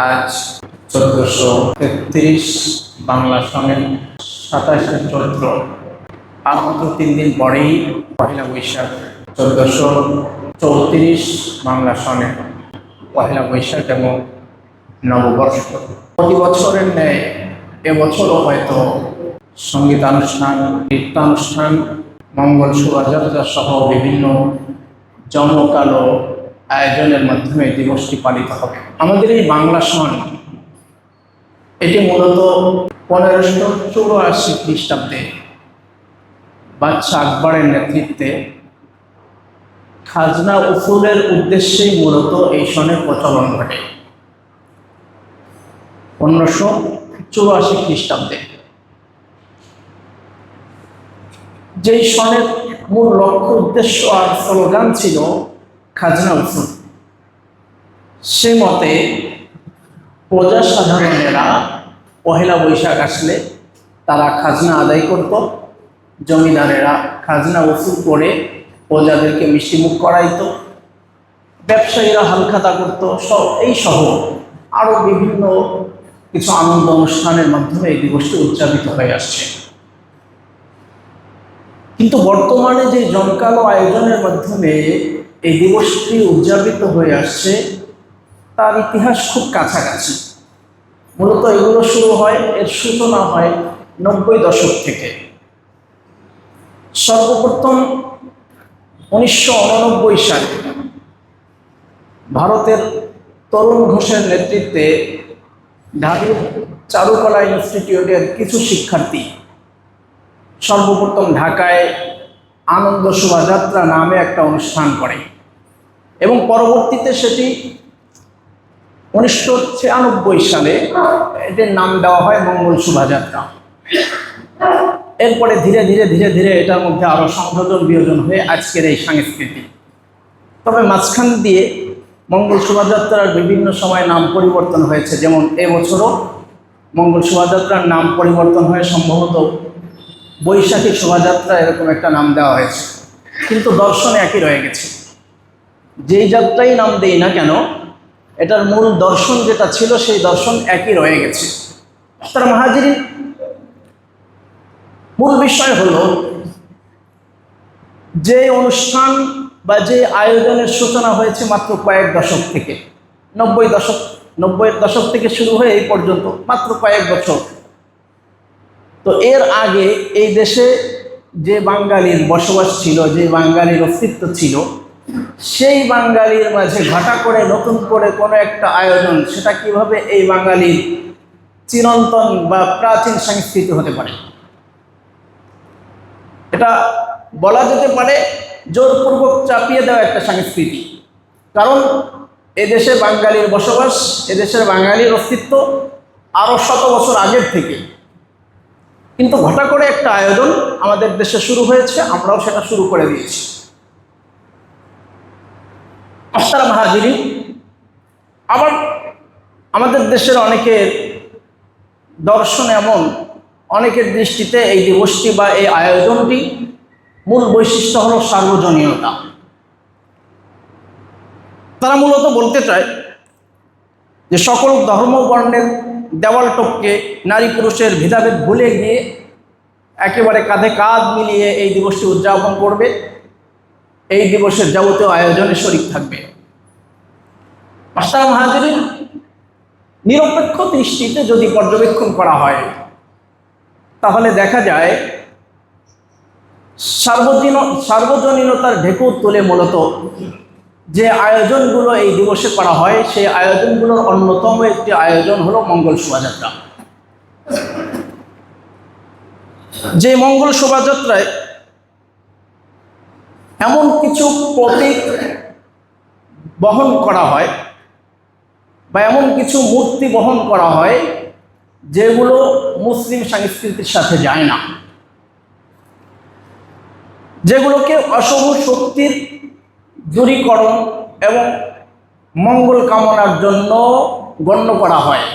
আজ 1433 বাংলা সনের 27শে চৈত্র। আর মাত্র 3 দিন পরেই পহেলা বৈশাখ। 1434 বাংলা সনে পহেলা বৈশাখ এবং নববর্ষ। প্রতি বছরের ন্যায় এবছরও হয়তো সঙ্গীতানুষ্ঠান, নৃত্যানুষ্ঠান, মঙ্গল শোভাযাত্রা সহ বিভিন্ন জমকালো আয়োজনের মাধ্যমে দিবসটি পালিত হবে। আমাদের এই বাংলা সন এটি মূলত 1584 খ্রিস্টাব্দে বাদশাহ আকবরের নেতৃত্বে খাজনা উসুলের উদ্দেশ্যেই মূলত এই সনের প্রচলন ঘটে। 1584 খ্রিস্টাব্দে যেই সনের মূল লক্ষ্য, উদ্দেশ্য আর স্লোগান ছিল খাজনা উসুল। সে মতে প্রজা সাধারণেরা পহেলা বৈশাখ আসলে তারা খাজনা আদায় করত, জমিদারেরা খাজনা উসুল করে প্রজাদেরকে মিষ্টিমুখ করাইত, ব্যবসায়ীরা হালখাতা করত, এই সহ আরও বিভিন্ন কিছু আনন্দ অনুষ্ঠানের মাধ্যমে এই দিবসটি উদযাপিত হয়ে আসছে। কিন্তু বর্তমানে যে জমকালো আয়োজনের মাধ্যমে এই দিবসটি উদযাপিত হয়ে আসছে তার ইতিহাস খুব কাছাকাছি। মূলত এগুলো শুরু হয়, এর সূচনা হয় 90 দশক থেকে। সর্বপ্রথম 1989 সালে ভারতের তরুণ ঘোষের নেতৃত্বে ঢাবির চারুকলা ইনস্টিটিউটের কিছু শিক্ষার্থী সর্বপ্রথম ঢাকায় আনন্দ শোভাযাত্রা নামে একটা অনুষ্ঠান করে এবং পরবর্তীতে সেটি 1996 সালে এটির নাম দেওয়া হয় মঙ্গল শোভাযাত্রা। এরপরে ধীরে ধীরে এটার মধ্যে আরও সংযোজন বিয়োজন হয়ে আজকের এই সংস্কৃতি। তবে মাঝখান দিয়ে মঙ্গল শোভাযাত্রার বিভিন্ন সময় নাম পরিবর্তন হয়েছে। যেমন এবছরও মঙ্গল শোভাযাত্রার নাম পরিবর্তন হয়ে সম্ভবত বৈশাখী শোভাযাত্রা এরকম একটা নাম দেওয়া হয়েছে, কিন্তু দর্শন একই রয়ে গেছে। যেই যাত্রাই নাম দেই না কেন, এটার মূল দর্শন যেটা ছিল সেই দর্শন একই রয়ে গেছে। তার মাহাজিরিন, মূল বিষয় হলো যে অনুষ্ঠান বা যে আয়োজনের সূচনা হয়েছে মাত্র কয়েক দশক থেকে, 90 দশক থেকে শুরু হয়ে এই পর্যন্ত মাত্র কয়েক বছর। তো এর আগে এই দেশে যে বাঙালির বসবাস ছিল, যে বাঙালির অস্তিত্ব ছিল, সেই বাঙালির মাঝে ঘটা করে নতুন করে কোনো একটা আয়োজন, সেটা কিভাবে এই বাঙালির চিরন্তন বা প্রাচীন সংস্কৃতি হতে পারে? এটা বলা যেতে পারে জোরপূর্বক চাপিয়ে দেওয়া একটা সংস্কৃতি। কারণ এদেশে বাঙালির বসবাস, এদেশের বাঙালির অস্তিত্ব আরও শত বছর আগের থেকে, কিন্তু ঘটা করে একটা আয়োজন আমাদের দেশে শুরু হয়েছে, আমরাও সেটা শুরু করে দিয়েছি। আস্তারা মাহাজিরি, আবার আমাদের দেশের অনেকের দর্শন এমন, অনেকের দৃষ্টিতে এই দিবসটি বা এই আয়োজনটি মূল বৈশিষ্ট্য হলো সার্বজনীনতা। তারা মূলত বলতে চায় যে সকল ধর্ম বর্ণের দেওয়াল টপকে নারী পুরুষের ভেদাভেদ ভুলে গিয়ে একেবারে কাঁধে কাঁধ মিলিয়ে এই দিবসটি উদযাপন করবে, এই দিবসের যাবতীয় আয়োজনে শরীক থাকবে। আস্তারা মাহাজিরিন, নিরপেক্ষ দৃষ্টিতে যদি পর্যবেক্ষণ করা হয় তাহলে দেখা যায় সার্বজনীনতার ঢেকুর তুলে মূলত যে আয়োজনগুলো এই দিবসে করা হয় সেই আয়োজনগুলোর অন্যতম একটি আয়োজন হলো মঙ্গল শোভাযাত্রা। যে মঙ্গল শোভাযাত্রায় এমন কিছু প্রতীক বহন করা হয় বা এমন কিছু মূর্তি বহন করা হয় যেগুলো মুসলিম সংস্কৃতির সাথে যায় না, যেগুলোকে অশুভ শক্তির দূরীকরণ এবং মঙ্গল কামনার জন্য গণ্য করা হয়।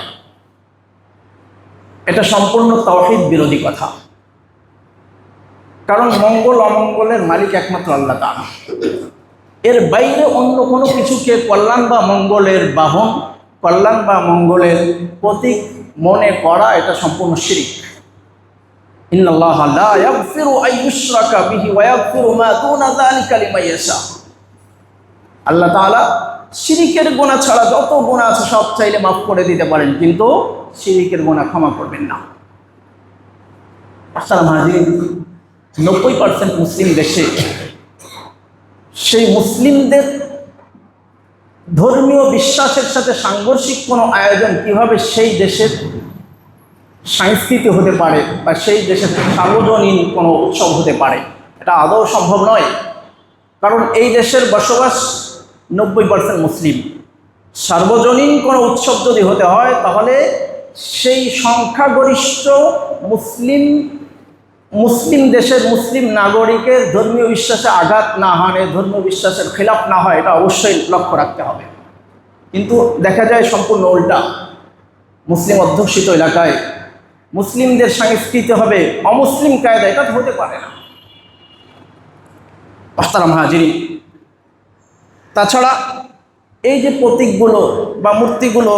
এটা সম্পূর্ণ তাওহীদ বিরোধী কথা। কারণ মঙ্গল অমঙ্গলের মালিক একমাত্র আল্লাহ তাআলা। এর বাইরে অন্য কোনো কিছুকে কল্যাণ বা মঙ্গলের বাহন কল্যাণ বা মঙ্গলের প্রতীক মনে করা এটা সম্পূর্ণ শিরক। ইন্নাল্লাহা লা ইয়াগফিরু আন ইউশরাকা বিহি ওয়া ইয়াগফিরু মা দুনা যালিকা লিমান ইয়াশা। আল্লাহ তাআলা শিরকের গুনাহ ছাড়া যত গুনাহ আছে সব চাইলে মাফ করে দিতে পারেন, কিন্তু শিরকের গুনাহ ক্ষমা করবেন না। আসসালামু আলাইকুম। 90% মুসলিম দেশে সেই মুসলিমদের ধর্মীয় বিশ্বাসের সাথে সাংঘর্ষিক কোনো আয়োজন কিভাবে সেই দেশের সংস্কৃতি হতে পারে বা সেই দেশের সার্বজনীন কোনো উৎসব হতে পারে, এটা আদৌ সম্ভব নয়। কারণ এই দেশের বসবাস 90% মুসলিম। সার্বজনীন কোনো উৎসব যদি হতে হয় তাহলে সেই সংখ্যাগরিষ্ঠ মুসলিম দেশের মুসলিম নাগরিকের ধর্মীয় বিশ্বাসে আঘাত না হানে, ধর্মীয় বিশ্বাসের খেলাফ না হয়, এটা অবশ্যই লক্ষ্য রাখতে হবে। কিন্তু দেখা যায় সম্পূর্ণ উল্টা। মুসলিম অধ্যুষিত এলাকায় মুসলিমদের সংস্কৃতি হবে অমুসলিম কায়দা, এটা তো হতে পারে না। মোহতারাম হাজিরিন, তাছাড়া এই যে প্রতীকগুলো বা মূর্তিগুলো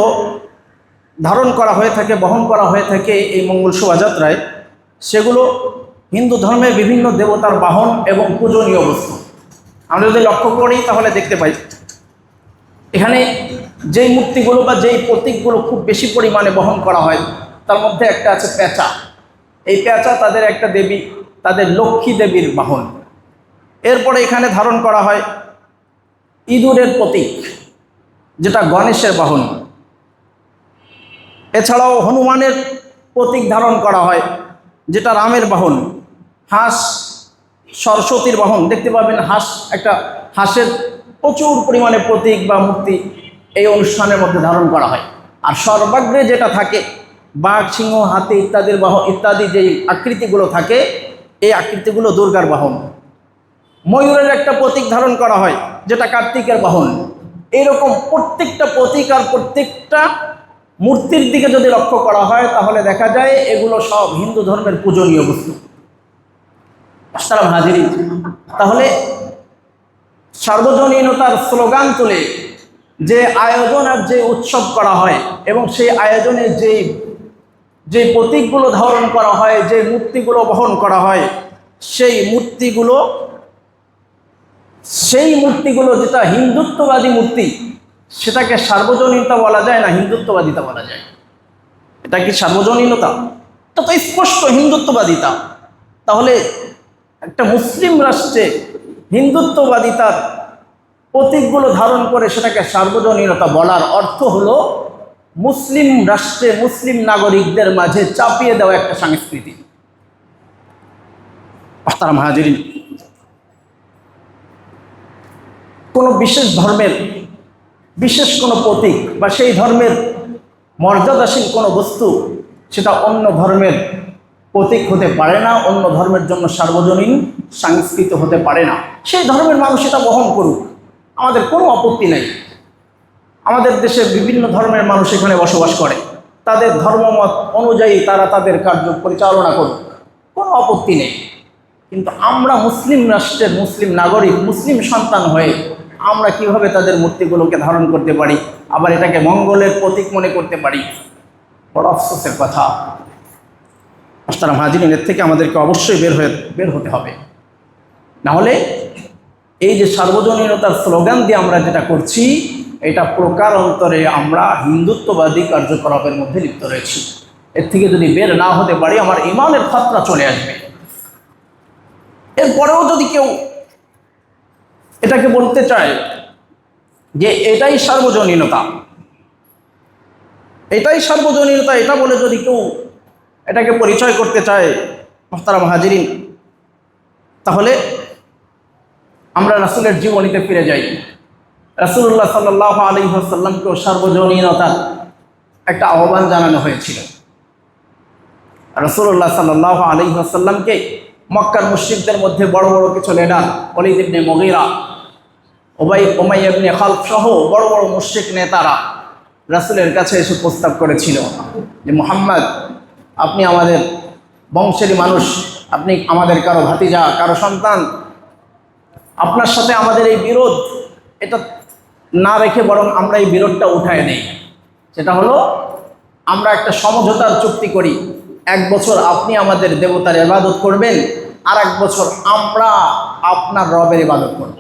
ধারণ করা হয়ে থাকে, বহন করা হয়ে থাকে এই মঙ্গল শোভাযাত্রায়, সেগুলো হিন্দু ধর্মের বিভিন্ন দেবতার বাহন এবং পূজনীয় বস্তু। আমরা যদি লক্ষ্য করি তাহলে দেখতে পাই এখানে যেই মূর্তিগুলো বা যেই প্রতীকগুলো খুব বেশি পরিমাণে বহন করা হয় তার মধ্যে একটা আছে পেঁচা। এই পেঁচা তাদের একটা দেবী, তাদের লক্ষ্মী দেবীর বাহন। এরপরে এখানে ধারণ করা হয় ইঁদুরের প্রতীক, যেটা গণেশের বাহন। এছাড়াও হনুমানের প্রতীক ধারণ করা হয়, যেটা রামের বাহন। হাঁস সরস্বতীর বাহন, দেখতে পাবেন হাঁস, একটা হাঁসের প্রচুর পরিমাণে প্রতীক বা মূর্তি এই অনুষ্ঠানের মধ্যে ধারণ করা হয়। আর সর্বাগ্রে যেটা থাকে বাঘ, সিংহ, হাতি ইত্যাদির বাহন, ইত্যাদি যেই আকৃতিগুলো থাকে, এই আকৃতিগুলো দুর্গার বাহন। ময়ূরের একটা প্রতীক ধারণ করা হয়, যেটা কার্তিকের বাহন। এইরকম প্রত্যেকটা প্রতীক আর প্রত্যেকটা মূর্তির দিকে যদি লক্ষ্য করা হয় তাহলে দেখা যায় এগুলো সব হিন্দু ধর্মের পূজনীয় বস্তু। আসসালামু হাজিরিন, তাহলে সার্বজনীনতার স্লোগান তুলে যে আয়োজন আর যে উৎসব করা হয় এবং সেই আয়োজনে যে প্রতীকগুলো ধারণ করা হয়, যে মূর্তিগুলো বহন করা হয়, সেই মূর্তিগুলো যেটা হিন্দুত্ববাদী মূর্তি, সেটাকে সার্বজনীনতা বলা যায় না হিন্দুত্ববাদিতা বলা যায়? এটা কি সার্বজনীনতা? এটা তো স্পষ্ট হিন্দুত্ববাদিতা। তাহলে একটা মুসলিম রাষ্ট্রে হিন্দুত্ববাদিতার প্রতীকগুলো ধারণ করে সেটাকে সার্বজনীনতা বলার অর্থ হলো মুসলিম রাষ্ট্রে মুসলিম নাগরিকদের মাঝে চাপিয়ে দেওয়া একটা সংস্কৃতি। মোহতারাম হাজিরিন, কোনো বিশেষ ধর্মের বিশেষ কোনো প্রতীক বা সেই ধর্মের মর্যাদাশীল কোনো বস্তু সেটা অন্য ধর্মের প্রতীক হতে পারে না, অন্য ধর্মের জন্য সার্বজনীন সংস্কৃতি হতে পারে না। সেই ধর্মের মানুষ এটা বহন করুক, আমাদের কোনো আপত্তি নেই। আমাদের দেশে বিভিন্ন ধর্মের মানুষ এখানে বসবাস করে, তাদের ধর্মমত অনুযায়ী তারা তাদের কার্য পরিচালনা করুক, কোনো আপত্তি নেই। কিন্তু আমরা মুসলিম রাষ্ট্রের মুসলিম নাগরিক, মুসলিম সন্তান হয়ে আমরা কিভাবে তাদের মূর্তিগুলোকে ধারণ করতে পারি, আবার এটাকে মঙ্গলের প্রতীক মনে করতে পারি? বড় আফসোসের কথা। মোহতারাম হাজিরিন, এর থেকে আমাদেরকে অবশ্যই বের হতে হবে। নাহলে এই যে সার্বজনীনতার স্লোগান দিয়ে আমরা যেটা করছি, এটা প্রকার অন্তরে আমরা হিন্দুত্ববাদী কার্যকলাপের মধ্যে লিপ্ত রয়েছি। এর থেকে যদি বের না হতে পারি আমার ইমানের খতরা চলে আসবে। এরপরেও যদি কেউ এটাকে বলতে চায় যে এটাই সার্বজনীনতা, এটা বলে যদি কেউ এটাকে পরিচয় করতে চায়, মোহতারাম হাজিরিন, তাহলে আমরা রাসূলের জীবনীতে ফিরে যাই। রাসূলুল্লাহ সাল্লাল্লাহু আলাইহি ওয়াসাল্লামকেও সার্বজনীনতার একটা আহ্বান জানানো হয়েছিল। রাসূলুল্লাহ সাল্লাল্লাহু আলাইহি ওয়াসাল্লামকে মক্কার মুশরিকদের মধ্যে বড় বড় কিছু লিডার, ওয়ালিদ ইবনে মুগীরা, উমাইয়া ইবনে খালফ সহ বড় বড় মুশরিক নেতারা রাসূলের কাছে এসে প্রস্তাব করেছিল যে মুহাম্মদ, আপনি আমাদের বংশেরই মানুষ, আপনি আমাদের কারো ভাতিজা, কারো সন্তান, আপনার সাথে আমাদের এই বিরোধ এটা না রেখে বরং আমরা এই বিরোধটা উঠায় নেই। সেটা হলো আমরা একটা সমঝোতার চুক্তি করি, 1 বছর আপনি আমাদের দেবতার ইবাদত করবেন, আর 1 বছর আমরা আপনার রবের ইবাদত করব।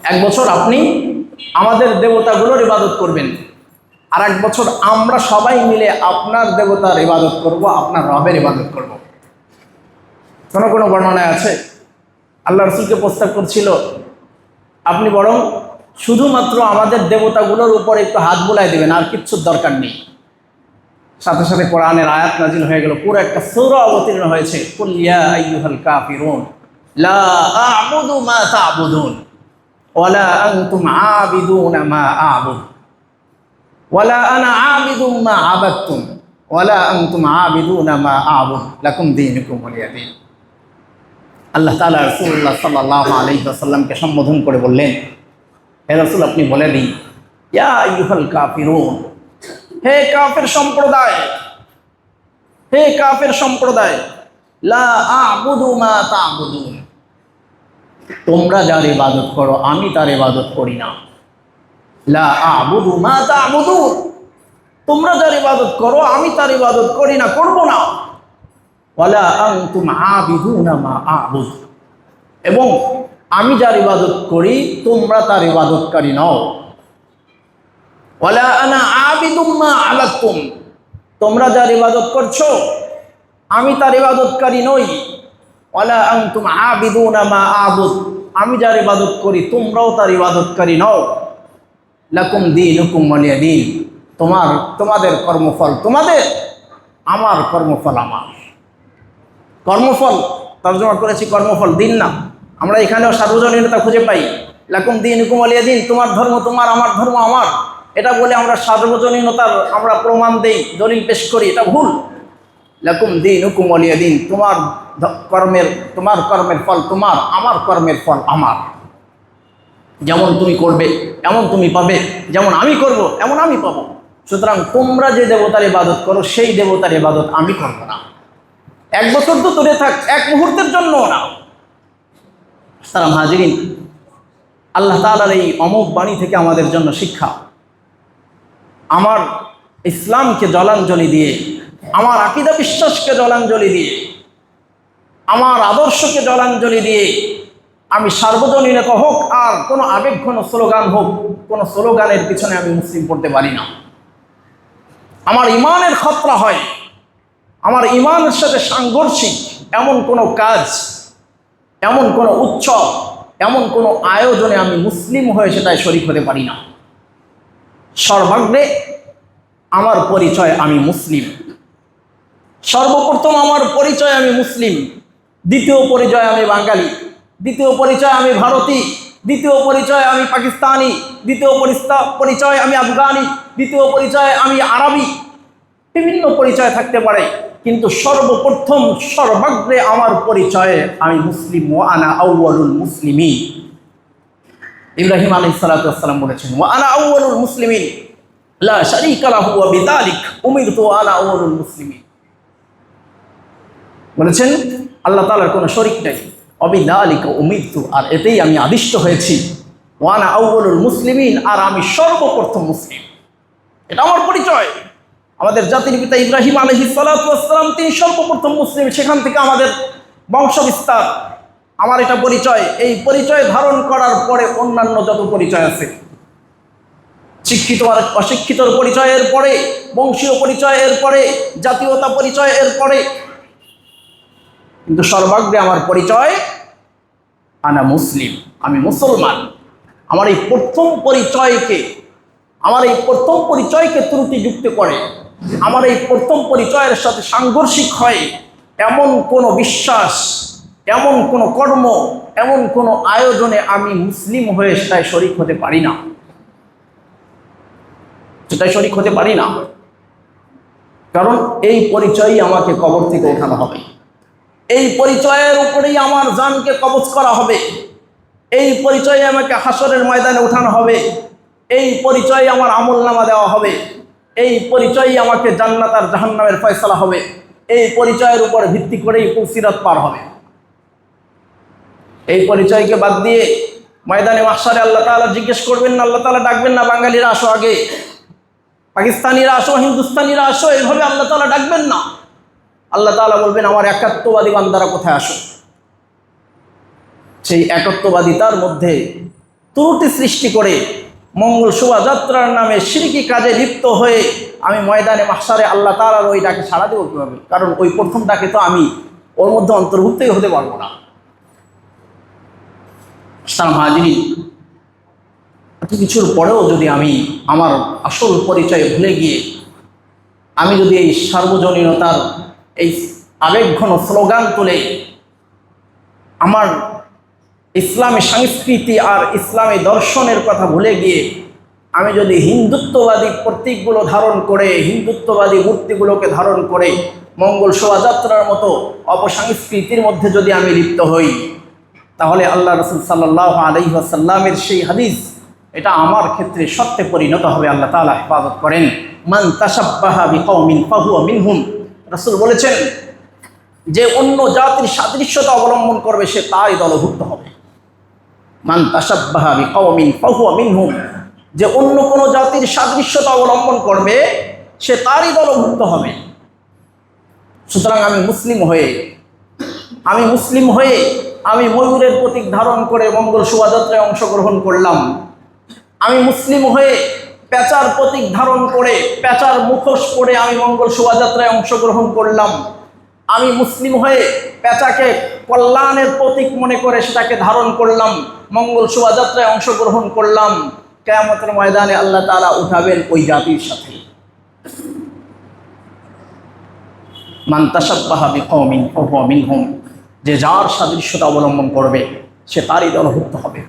1 বছর আপনি আমাদের দেবতাগুলোর ইবাদত করবেন, আর 1 বছর আমরা সবাই মিলে আপনার দেবতার ইবাদত করব, আপনার রবের ইবাদত করব। কোনো বর্ণনায় আছে আল্লাহ রাসূলকে প্রস্তাব করছিল, আপনি বরং শুধুমাত্র আমাদের দেবতাগুলোর উপর একটু হাত বুলাই দেবেন, আর কিচ্ছুর দরকার নেই। সাথে সাথে কোরআনের আয়াত নাজিল হয়ে গেল, পুরো একটা সূরা অবতীর্ণ হয়েছে, কুল ইয়া আইয়ুহাল কাফিরুন লা আ'বুদু মা তা'বুদুন ওয়ালা আনতুম আবিদুনা মা আ'বুদ ওয়ালা আনা আবিদুম মা আবাদতুম ওয়ালা আনতুম আবিদুনা মা আ'বুদ লাকুম দীনুকুম ওয়ালিয়া দীন। আল্লাহ তাআলা রাসূলুল্লাহ সাল্লাল্লাহু আলাইহি ওয়াসাল্লামকে সম্বোধন করে বললেন, হে রাসূল, আপনি বলে দিন, ইয়া আইয়ুহাল কাফিরুন, হে কাফের সম্প্রদায়, হে কাফের সম্প্রদায়, লা আ'বুদু মা তা'বুদুন, তোমরা যার ইবাদত করো আমি তার ইবাদত করি না। লা আ'বুদু মা তা'বুদুন, তোমরা যার ইবাদত করো আমি তার ইবাদত করি না, করব না। ওয়ালা আনতুম আবিদুনা মা আ'বুদ, এবং আমি যার ইবাদত করি তোমরা তার ইবাদতকারী নও। ওয়ালা আনা আবিদুম মা আবাদতুম, তোমরা যার ইবাদত করছো আমি তার ইবাদতকারী নই। ওয়ালা আনতুম আবিদুনা মা আ'বুদ, আমি যার ইবাদত করি তোমরাও তার ইবাদতকারী নও। লাকুম দীনুকুম ওয়ালিয়া দীন, তোমাদের কর্মফল তোমাদের, আমার কর্মফল আমার। কর্মফল তর্জমা করেছি কর্মফল, দিন না। আমরা এখানেও সার্বজনীনতা খুঁজে পাই, লাকুম দীনুকুম ওয়ালিয়া দীন, তোমার ধর্ম তোমার, আমার ধর্ম আমার, এটা বলে আমরা সার্বজনীনতার আমরা প্রমাণ দেই, দলিল পেশ করি, এটা ভুল। লাকুম দীনুকুম ওয়ালিয়া দীন, তোমার কর্মের ফল তোমার, আমার কর্মের ফল আমার। যেমন তুমি করবে এমন তুমি পাবে, যেমন আমি করব এমন আমি পাবো। সুতরাং তোমরা যে দেবতার ইবাদত করো সেই দেবতার ইবাদত আমি করব না। 1 বছর তো দূরে থাক, 1 মুহূর্তের জন্য না। সালাম হাজিরিন, আল্লাহ তাআলার এই অমোঘ বাণী থেকে আমাদের জন্য শিক্ষা, আমার ইসলামকে জলাঞ্জলি দিয়ে, আমার আকীদা বিশ্বাসকে জলাঞ্জলি দিয়ে, আমার আদর্শকে জলাঞ্জলি দিয়ে আমি সার্বজনীনতা হোক আর কোনো আবেগঘন স্লোগান হোক, কোনো স্লোগানের পিছনে আমি মুসলিম পড়তে পারি না। আমার ইমানের খতরা হয়, আমার ইমানের সাথে সাংঘর্ষিক এমন কোনো কাজ, এমন কোনো উৎসব, এমন কোনো আয়োজনে আমি মুসলিম হয়ে সেটাই শরীক হতে পারি না। সর্বাগ্রে আমার পরিচয় আমি মুসলিম, সর্বপ্রথম আমার পরিচয় আমি মুসলিম, দ্বিতীয় পরিচয় আমি বাঙালি, দ্বিতীয় পরিচয় আমি ভারতী, দ্বিতীয় পরিচয় আমি পাকিস্তানি, দ্বিতীয় পরিচয় আমি আফগানি, দ্বিতীয় পরিচয় আমি আরবি, বিভিন্ন পরিচয় থাকতে পারে, কিন্তু সর্বপ্রথম সর্বাগ্রে আমার পরিচয়ে আমি মুসলিম। ওয়া আনা আউয়ালুল মুসলিমিন, ইব্রাহিম আলাইহিস সালাতু ওয়াস সালাম বলেছেন, ওয়া আনা আউয়ালুল মুসলিমিন লা শারীকা লাহু ওয়া বিযালিক উমিরতু ওয়া আনা আউয়ালুল মুসলিমিন। বলেছেন আল্লাহ তাআলার কোনো শরীক নেই, অবিযালিকা উমিরতু, আর এতেই আমি আদিষ্ট হয়েছি, ওয়া আনা আউয়ালুল মুসলিমিন, আর আমি সর্বপ্রথম মুসলিম। এটা আমার পরিচয়। আমাদের জাতির পিতা ইব্রাহিম আলাইহিস সালাতু ওয়াস সালাম তিনি সর্বপ্রথম মুসলিম, সেখান থেকে আমাদের বংশ বিস্তার। আমার এটা পরিচয়। এই পরিচয় ধারণ করার পরে অন্যান্য যত পরিচয় আছে, শিক্ষিত আর অশিক্ষিতর পরিচয়ের পরে, বংশীয় পরিচয়ের পরে, জাতীয়তা পরিচয়ের পরে, কিন্তু সর্বাগ্রে আমার পরিচয় আনা মুসলিম, আমি মুসলমান। আমার এই প্রথম পরিচয়কে ত্রুটিযুক্ত করে, আমার এই প্রথম পরিচয়ের সাথে সাংঘর্ষিক হয় এমন কোনো বিশ্বাস, এমন কোনো কর্ম, এমন কোনো আয়োজনে আমি মুসলিম হয়ে সেটাই শরীক হতে পারি না, কারণ এই পরিচয়ই আমাকে কবর থেকে ওঠানো হবে, এই পরিচয়ের উপরেই আমার জানকে কবজ করা হবে, এই পরিচয়ে আমাকে হাসরের ময়দানে ওঠানো হবে, এই পরিচয়ে আমার আমলনামা দেওয়া হবে, এই পরিচয়ই আমাকে জান্নাত আর জাহান্নামের ফয়সালা হবে, এই পরিচয়ের উপর ভিত্তি করেই পুলসিরাত পার হবে। এই পরিচয়কে বাদ দিয়ে ময়দানে মাহশারে আল্লাহ তাআলা জিজ্ঞেস করবেন না, আল্লাহ তাআলা ডাকবেন না, বাঙালিরা আসো আগে, পাকিস্তানিরা আসো, হিন্দুস্তানিরা আসো, এইভাবে আল্লাহ তাআলা ডাকবেন না। আল্লাহ তাআলা বলবেন আমার একাত্মবাদী বান্দারা কোথায় আসো। সেই একাত্মবাদিতার মধ্যে ত্রুটি সৃষ্টি করে মঙ্গল শোভাযাত্রার নামে শিরকি কাজে লিপ্ত হয়ে আমি ময়দানে মাহশারে আল্লাহ তাআলার ওই ডাকে সাড়া দেবো কীভাবে? কারণ ওই প্রথম ডাকে তো আমি ওর মধ্যে অন্তর্ভুক্তই হতে পারবো না। হাজিরিন, এত কিছুর পরেও যদি আমি আমার আসল পরিচয় ভুলে গিয়ে আমি যদি এই সার্বজনীনতার এই আবেগঘন স্লোগান তুলে আমার ইসলামী সংস্কৃতি আর ইসলামী দর্শনের কথা ভুলে গিয়ে আমি যদি হিন্দুত্ববাদী প্রতীকগুলো ধারণ করে, হিন্দুত্ববাদী মূর্তিগুলোকে ধারণ করে মঙ্গল শোভাযাত্রার মতো অপসংস্কৃতির মধ্যে যদি আমি লিপ্ত হই, তাহলে আল্লাহ রাসূল সাল্লাল্লাহু আলাইহি ওয়াসাল্লামের সেই হাদিস এটা আমার ক্ষেত্রে সত্যে পরিণত হবে। আল্লাহ তাআলা হেফাজত করেন। মান তাশাব্বাহা বিকওমিন ফাহুয়া মিনহুম। রাসূল বলেছেন যে অন্য জাতির সাদৃশ্যতা অবলম্বন করবে সে তারই দলভুক্ত হবে। মান তাশাব্বাহা বিকওমিন ফাহুয়া মিনহুম, যে অন্য কোনো জাতির সাদৃশ্যতা অবলম্বন করবে সে তারই দলভুক্ত হবে। সুতরাং আমি মুসলিম হয়ে আমি ময়ূরের প্রতীক ধারণ করে মঙ্গল শোভাযাত্রায় অংশগ্রহণ করলাম। আমি মুসলিম হয়ে পেঁচার প্রতীক ধারণ করে পেঁচার মুখোশ পরে আমি মঙ্গল শোভাযাত্রায় অংশগ্রহণ করলাম। আমি মুসলিম হয়ে পেঁচাকে কল্যাণের প্রতীক মনে করে সেটাকে ধারণ করলাম, মঙ্গল শোভাযাত্রায় অংশগ্রহণ করলাম। কিয়ামতের ময়দানে আল্লাহ তাআলা উঠাবেন ওই জাতির সাথে। মান তাশাব্বাহা বিকওমিন ফাহুয়া মিনহুম, যে যার সাদৃশ্যতা অবলম্বন করবে সে তারই দলভুক্ত হবে।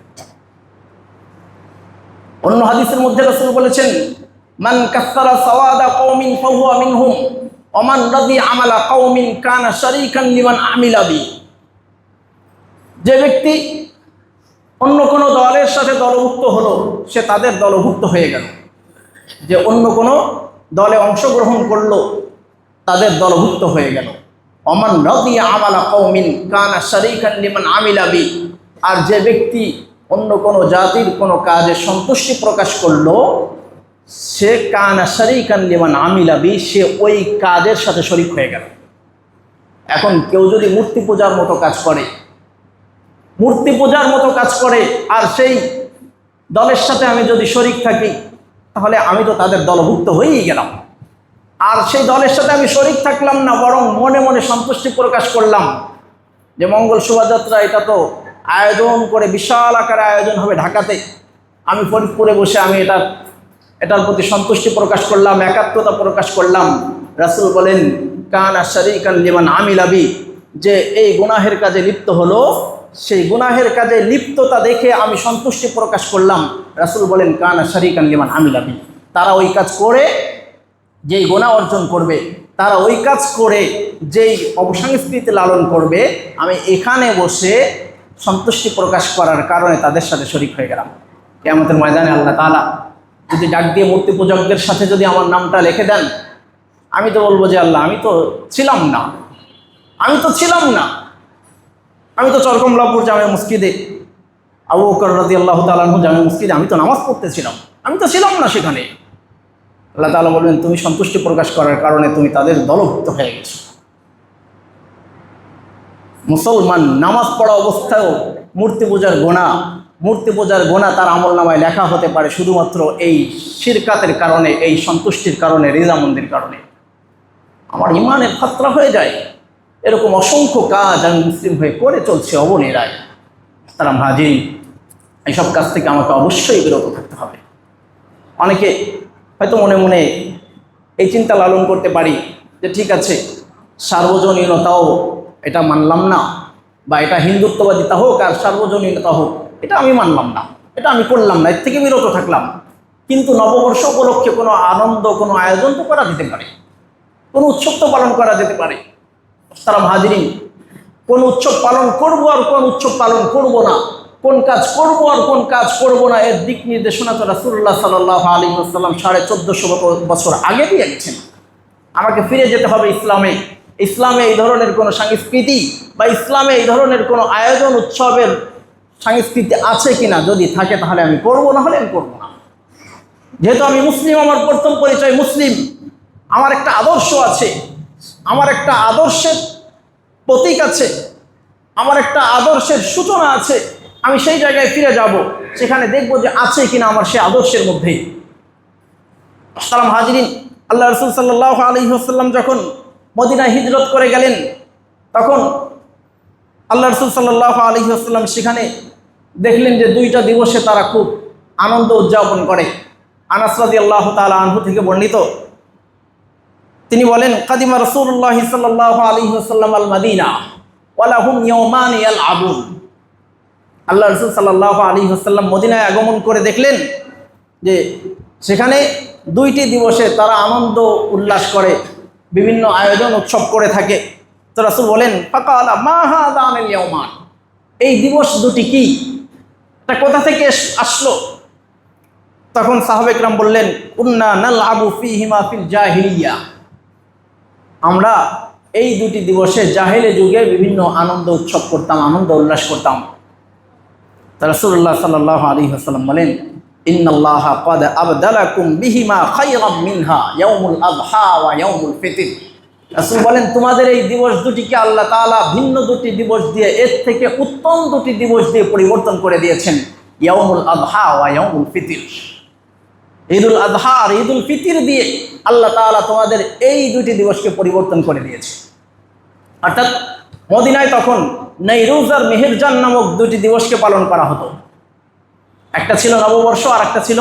অন্য হাদিসের মধ্যে রাসূল বলেছেন মান কাসসারা সাওয়াদা কওমিন ফাহুয়া মিনহুম ওয়া মান রাদি আমালা কওমিন কানা শারীকান লিমান আমিলা বি। যে ব্যক্তি অন্য কোনো দলের সাথে দলভুক্ত হলো সে তাদের দলভুক্ত হয়ে গেল। যে অন্য কোনো দলে অংশগ্রহণ করলো তাদের দলভুক্ত হয়ে গেল। ওমান রাদিয়া আমালা কওমিন কানা শারীকান লিমান আমিলা বি। আর যে ব্যক্তি অন্য কোনো জাতির কোনো কাজে সন্তুষ্টি প্রকাশ করলো সে কানা শারীকান লিমান আমিলা বি, সে ওই কাজের সাথে শরীক হয়ে গেল। এখন কেউ যদি মূর্তি পূজার মতো কাজ করে আর সেই দলের সাথে আমি যদি শরীক থাকি তাহলে আমি তো তাদের দলভুক্ত হয়েই গেলাম। আর সেই দলের সাথে আমি শরীক থাকলাম না, বরং মনে মনে সন্তুষ্টি প্রকাশ করলাম যে মঙ্গল শোভাযাত্রা এটা তো আয়োজন করে বিশাল আকারে আয়োজন হবে ঢাকাতে, আমি ফরিদপুরে বসে আমি এটার প্রতি সন্তুষ্টি প্রকাশ করলাম, একাত্মতা প্রকাশ করলাম। রাসূল বলেন কানা শারীকান লিমান আমিলা বি, যে এই গুনাহের কাজে লিপ্ত হলো সেই গুনাহের কাজে লিপ্ততা দেখে আমি সন্তুষ্টি প্রকাশ করলাম। রাসূল বলেন কানা শারীকান লিমান আমিলা বি, তারা ওই কাজ করে যেই গুনাহ অর্জন করবে, তারা ওই কাজ করে যেই অপসংস্কৃতি লালন করবে, আমি এখানে বসে সন্তুষ্টি প্রকাশ করার কারণে তাদের সাথে শরীক হয়ে গেলাম। কিয়ামতের ময়দানে আল্লাহ তাআলা যদি ডাক দিয়ে মূর্তি পূজকদের সাথে যদি আমার নামটা লিখে দেন, আমি তো বলবো যে আল্লাহ আমি তো ছিলাম না, আমি তো চরকমলাপুর জামে মসজিদে আবু বকর রাদিয়াল্লাহু তাআলা আনহু জামে মসজিদে আমি তো নামাজ পড়তেছিলাম, আমি তো ছিলাম না সেখানে। আল্লাহ তাআলা বলবেন তুমি সন্তুষ্টি প্রকাশ করার কারণে তুমি তাদের দলভুক্ত হয়ে গেছো। মুসলমান নামাজ পড়া অবস্থায়ও মূর্তি পূজার গোনা তার আমলনামায় লেখা হতে পারে শুধুমাত্র এই শিরকাতের কারণে, এই সন্তুষ্টির কারণে, রিজামন্দির কারণে। আমার ইমানের খাতরা হয়ে যায়। এরকম অসংখ্য কাজ আমি মুসলিম হয়ে করে চলছে অবনীরায়। তারা হাজির, এইসব কাজ থেকে আমাকে অবশ্যই বিরত থাকতে হবে। অনেকে হয়তো মনে মনে এই চিন্তা লালন করতে পারি যে ঠিক আছে সার্বজনীনতাও এটা মানলাম না, বা এটা হিন্দুত্ববাদিতা হোক আর সার্বজনীনতা হোক এটা আমি মানলাম না, এটা আমি করলাম না, এর থেকে বিরত থাকলাম। কিন্তু নববর্ষ উপলক্ষে কোনো আনন্দ, কোনো আয়োজন তো করা যেতে পারে, কোনো উৎসব তো পালন করা যেতে পারে। তারা হাজিরিন, কোন উৎসব পালন করব আর কোন উৎসব পালন করব না, কোন কাজ করব আর কোন কাজ করব না, এর দিক নির্দেশনা তো রাসূলুল্লাহ সাল্লাল্লাহু আলাইহি ওয়াসাল্লাম 1450 বছর আগে দিয়ে গেছেন। আমাকে ফিরে যেতে হবে ইসলামে এই ধরনের কোনো সংস্কৃতি বা ইসলামে এই ধরনের কোনো আয়োজন উৎসবের সংস্কৃতি আছে কিনা, যদি থাকে তাহলে আমি করব, না হলে আমি করব না। যেহেতু আমি মুসলিম, আমার প্রথম পরিচয় মুসলিম, আমার একটা আদর্শ আছে, আমার একটা আদর্শের প্রতীক আছে, আমার একটা আদর্শের সূচনা আছে, আমি সেই জায়গায় ফিরে যাব, সেখানে দেখব যে আছে কিনা আমার সেই আদর্শের মধ্যে। আসসালাম হাজিরিন, আল্লাহ রসুল সাল্লাল্লাহু আলাইহি ওয়াসাল্লাম যখন মদিনায় হিজরত করে গেলেন, তখন আল্লাহ রসুল সাল্লাল্লাহু আলাইহি ওয়াসাল্লাম সেখানে দেখলেন যে দুইটা দিবসে তারা খুব আনন্দ উদযাপন করে। আনাস রাদিয়াল্লাহু তাআলা আনহু থেকে বর্ণিত, তিনি বলেন, কাদিমা রাসূলুল্লাহ সাল্লাল্লাহু আলাইহি ওয়াসাল্লাম আল মাদিনা ওয়া লাহুম ইয়াওমান ইয়ালআবুন। আল্লাহ রসুল সাল্লাল্লাহু আলাইহি ওয়াসাল্লাম মদিনায় আগমন করে দেখলেন যে সেখানে দুইটি দিবসে তারা আনন্দ উল্লাস করে, বিভিন্ন আয়োজন উৎসব করে থাকে। তো রাসূল বলেন, ফাকালা মা হাযানিল ইয়াওমান, এই দিবস দুটি কি, এটা কোথা থেকে আসলো? তখন সাহাবা ইকরাম বললেন, কুন্না নালআবু ফীহিমা ফিল জাহিলিয়া, আমরা এই দুটি দিবসে জাহেলি যুগে বিভিন্ন আনন্দ উৎসব করতাম, আনন্দ উল্লাস করতাম। তা রাসূলুল্লাহ সাল্লাল্লাহু আলাইহি ওয়াসাল্লাম বলেন, ইন্নাল্লাহা ক্বাদ আবদালাকুম বিহিমা খায়রাম মিনহা ইয়াউমুল আযহা ওয়া ইয়াউমুল ফিতর। রাসূল বলেন, তোমাদের এই দিবস দুটিকে আল্লাহ তাআলা ভিন্ন দুটি দিবস দিয়ে, এর থেকে উত্তম দুটি দিবস দিয়ে পরিবর্তন করে দিয়েছেন, ইয়াউমুল আযহা ওয়া ইয়াউমুল ফিতর। ঈদুল আযহা আর ঈদুল ফিতর দিয়ে আল্লাহ তাআলা তোমাদের এই দুটি দিবসকে পরিবর্তন করে দিয়েছে। অর্থাৎ মদিনায় তখন নৈরুজ আর মেহেরজান নামক দুটি দিবসকে পালন করা হতো। একটা ছিল নববর্ষ আর একটা ছিল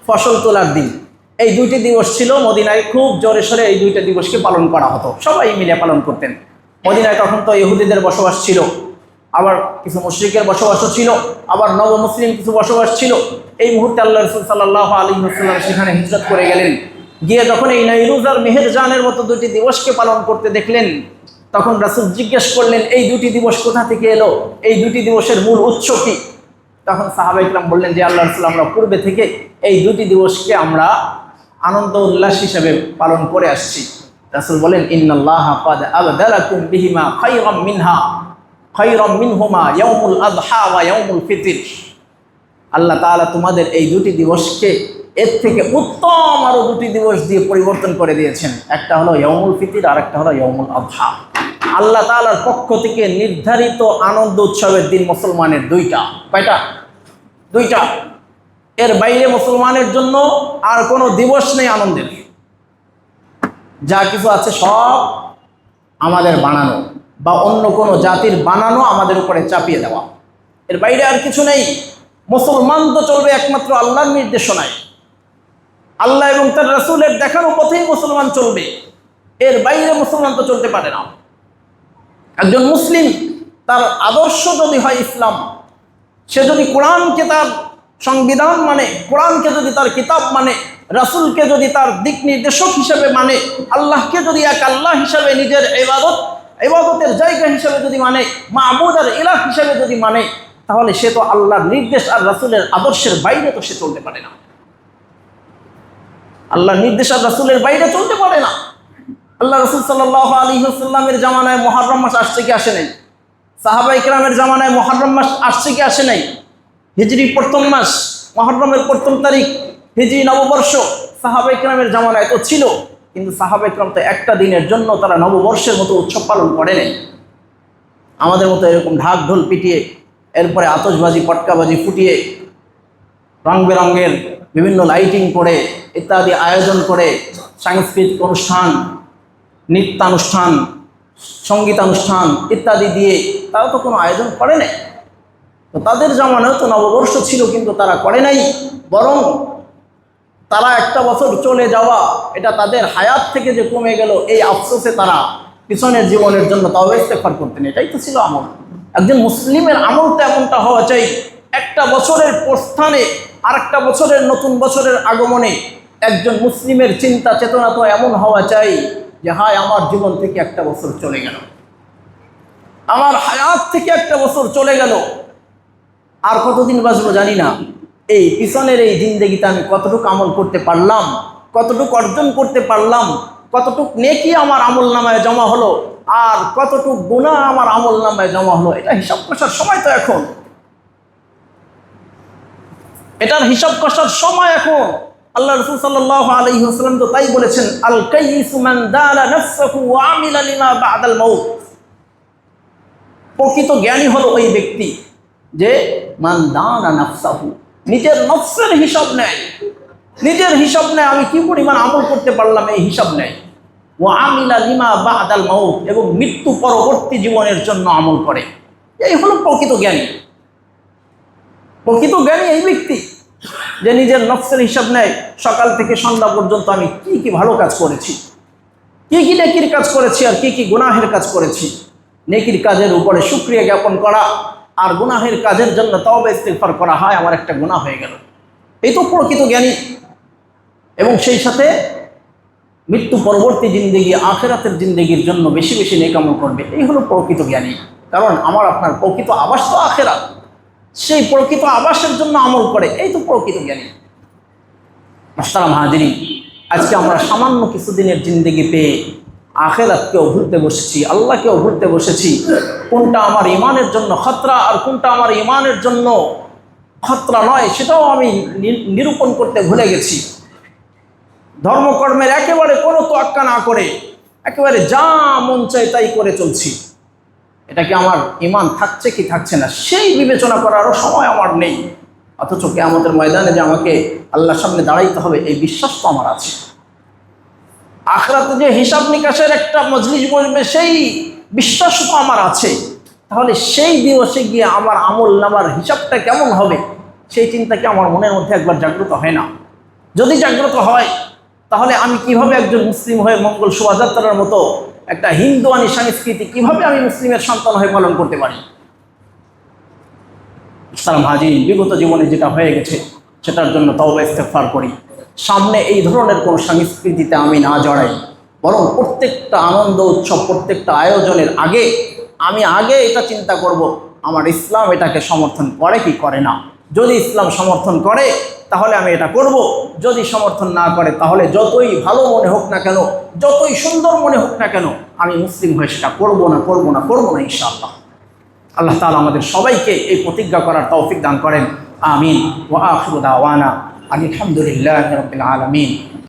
ফসল তোলার দিন। এই দুইটি দিবস ছিল মদিনায়, খুব জোরে সোরে এই দুইটা দিবসকে পালন করা হতো, সবাই মিলে পালন করতেন। মদিনায় তখন তো ইহুদিদের বসবাস ছিল, আবার কিছু মুশরিকের বসবাসও ছিল, আবার নবমুসলিম কিছু বসবাস ছিল। এই মুহূর্তে আল্লাহ রাসূল সাল্লাল্লাহু আলাইহি ওয়াসাল্লাম সেখানে হিজরত করে গেলেন। গিয়ে যখন এই নৈরুজ আর মেহেরজানের মতো দুটি দিবসকে পালন করতে দেখলেন, তখন রাসূল জিজ্ঞেস করলেন, এই দুটি দিবস কোথা থেকে এলো, এই দুটি দিবসের মূল উৎস কি? তখন সাহাবা ইকরাম বললেন যে, আল্লাহ রাসূল, আমরা পূর্বে থেকে এই দুটি দিবসকে আমরা আনন্দ উল্লাস হিসেবে পালন করে আসছি। রাসূল বলেন, ইন্নাল্লাহা ক্বাদ আবদালাকুম বিহিমা খায়রাম মিনহুমা ইয়াউমুল আযহা ওয়া ইয়াউমুল ফিতর। আল্লাহ তাআলা তোমাদের এই দুটি দিবসকে এর থেকে উত্তম আরো দুটি দিবস দিয়ে পরিবর্তন করে দিয়েছেন। একটা হলো ইয়াউমুল ফিতর আর একটা হলো ইয়াউমুল আযহা। আল্লাহ তাআলার পক্ষ থেকে নির্ধারিত আনন্দ উৎসবের দিন মুসলমানের দুইটা। কয়টা? দুইটা। এর বাইরে মুসলমানের জন্য আর কোনো দিবস নেই আনন্দের। যা কিছু আছে সব আমাদের বানানো বা অন্য কোনো জাতির বানানো, আমাদের উপরে চাপিয়ে দেওয়া। এর বাইরে আর কিছু নেই। মুসলমান তো চলবে একমাত্র আল্লাহর নির্দেশনায়, আল্লাহ এবং তার রাসূলের দেখানো পথেই মুসলমান চলবে। এর বাইরে মুসলমান তো চলতে পারে না। একজন মুসলিম তার আদর্শ যদি হয় ইসলাম, সে যদি কোরআনকে তার সংবিধান মানে, কোরআনকে যদি তার কিতাব মানে, রাসূলকে যদি তার দিক নির্দেশক হিসেবে মানে, আল্লাহকে যদি এক আল্লাহ হিসেবে নিজের ইবাদতের জায়গা হিসেবে যদি মানে, মাবুদ আর ইলাহ হিসেবে যদি মানে, তাহলে সে তো আল্লাহর নির্দেশ আর রাসূলের আদর্শের বাইরে তো সে চলতে পারে না। আল্লাহর নির্দেশ আর রাসূলের বাইরে চলতে পারে না। আল্লাহ রাসূল সাল্লাল্লাহু আলাইহি ওয়াসাল্লামের জামানায় মুহররম মাস আসছে কি আসে নাই? সাহাবা ইকরামের জামানায় মুহররম মাস আসছে কি আসে নাই? হিজরি প্রথম মাস, মুহররমের প্রথম তারিখ, হিজরি নববর্ষ সাহাবা ইকরামের জামানায় তো ছিল, কিন্তু সাহাবা ইকরাম তো একটা দিনের জন্য তারা নববর্ষের মতো উৎসব পালন করে নাই। আমাদের মতো এরকম ঢাক ঢোল পিটিয়ে, এরপরে আতশবাজি পটকাবাজি ফুটিয়ে, রং বেরঙের বিভিন্ন লাইটিং করে, ইত্যাদি আয়োজন করে, সাংস্কৃতিক অনুষ্ঠান, নৃত্যানুষ্ঠান, সঙ্গীতানুষ্ঠান ইত্যাদি দিয়ে তারা তো কোনো আয়োজন করে নাই। তো তাদের জামানায় তো নববর্ষ ছিল, কিন্তু তারা করে নাই। বরং তারা একটা বছর চলে যাওয়া, এটা তাদের হায়াত থেকে যে কমে গেল, এই আফসোসে তারা পিছনের জীবনের জন্য তাওবা ইস্তেগফার করতেন। এটাই তো ছিল আমল। একজন মুসলিমের আমল তো এমনটা হওয়া চাই, একটা বছরের প্রস্থানে আর একটা বছরের নতুন বছরের আগমনে একজন মুসলিমের চিন্তা চেতনা তো এমন হওয়া চাই যে হায়, আমার জীবন থেকে একটা বছর চলে গেল, আমার হায়াত থেকে একটা বছর চলে গেল, আর কতদিন বাঁচবো জানি না। এই পিছনের এই জিন্দেগিতে আমি কতটুকু আমল করতে পারলাম, কতটুকু অর্জন করতে পারলাম, কতটুকু নেকি আমার আমল নামায় জমা হলো, আর কতটুকু গুনাহ আমার আমল নামায় জমা হলো, এটা হিসাব কষার সময় তো এখন। এটার হিসাব কষার সময় এখন। আল্লাহ রাসূল সাল্লাল্লাহু আলাইহি ওয়াসাল্লাম তো তাই বলেছেন, আল কাইয়িসু মান দালা নাফসাহু ওয়া আমিলা লিমা বা'দাল মাউত। প্রকৃত জ্ঞানী হলো ওই ব্যক্তি যে মান দালা নাফসাহু, নিজের নফসের হিসাব নেয়, নিজের হিসাব নেয় আমি কি পরিমাণ আমল করতে পারলাম এই হিসাব নেয়। ওয়া আমিলা লিমা বা'দাল মাউত, এবং মৃত্যু পরবর্তী জীবনের জন্য আমল করে। এই হলো প্রকৃত জ্ঞানী। প্রকৃত জ্ঞানী এই ব্যক্তি যে নিজের নফসের হিসাব নেয়, সকাল থেকে সন্ধ্যা পর্যন্ত আমি কি কি ভালো কাজ করেছি, কি কি নেকির কাজ করেছি আর কি কি গুনাহের কাজ করেছি। নেকির কাজের উপরে শুকরিয়া জ্ঞাপন করা আর গুনাহের কাজের জন্য তওবা ইস্তিগফার করা, হয় আমার একটা গুনাহ হয়ে গেল, এই তো প্রকৃত জ্ঞানী। এবং সেই সাথে মৃত্যু পরবর্তী জিন্দেগি, আখিরাতের জিন্দেগির জন্য বেশি বেশি নেক আমল করবে, এই হলো প্রকৃত জ্ঞানী। কারণ আমার আপনার প্রকৃত আবাস তো আখিরাত, সেই প্রকৃত আবাসের জন্য আমল করে, এই তো প্রকৃত জ্ঞানী। মুহতারাম হাজিরিন, আজকে আমরা সামান্য কিছুদিনের জিন্দেগি পেয়ে আখিরাতকেও ভুলতে বসেছি, আল্লাহকেও ভুলতে বসেছি। কোনটা আমার ইমানের জন্য খতরা আর কোনটা আমার ইমানের জন্য খতরা নয়, সেটাও আমি নিরূপণ করতে ভুলে গেছি। ধর্মকর্মের একেবারে কোনো তোয়াক্কা না করে একেবারে যা মন চায় তাই করে চলছি। এটা কি আমার ইমান থাকছে কি থাকছে না, সেই বিবেচনা করারও সময় আমার নেই। অথচ কিয়ামতের ময়দানে যে আমাকে আল্লাহর সামনে দাঁড়াইতে হবে, এই বিশ্বাস তো আমার আছে। আখিরাতে যে হিসাব নিকাশের একটা মজলিস বসবে, সেই বিশ্বাস তো আমার আছে। তাহলে সেই দিবসে গিয়ে আমার আমল নামার হিসাবটা কেমন হবে, সেই চিন্তা কি আমার মনের মধ্যে একবার জাগ্রত হয় না? যদি জাগ্রত হয়, তাহলে আমি কিভাবে একজন মুসলিম হয়ে মঙ্গল শোভাযাত্রার মতো একটা হিন্দুয়ানি সংস্কৃতি কিভাবে আমি মুসলিমের সন্তান হয়ে পালন করতে পারি? সালাম হাজির, বিগত জীবনে যেটা হয়ে গেছে সেটার জন্য তওবা ইস্তেগফার করি। সামনে এই ধরনের কোনো সংস্কৃতিতে আমি না জড়াই, বরং প্রত্যেকটা আনন্দ উৎসব, প্রত্যেকটা আয়োজনের আগে আমি এটা চিন্তা করব, আমার ইসলাম এটাকে সমর্থন করে কি করে না। যদি ইসলাম সমর্থন করে তাহলে আমি এটা করব, যদি সমর্থন না করে তাহলে যতই ভালো মনে হোক না কেন, যতই সুন্দর মনে হোক না কেন, আমি মুসলিম হয়ে সেটা করব না ইনশাআল্লাহ। আল্লাহ তাআলা আমাদের সবাইকে এই প্রতিজ্ঞা করার তৌফিক দান করেন। আমিন। ওয়া আখিরু দাওয়ানা আলহামদুলিল্লাহি রাব্বিল আলামিন।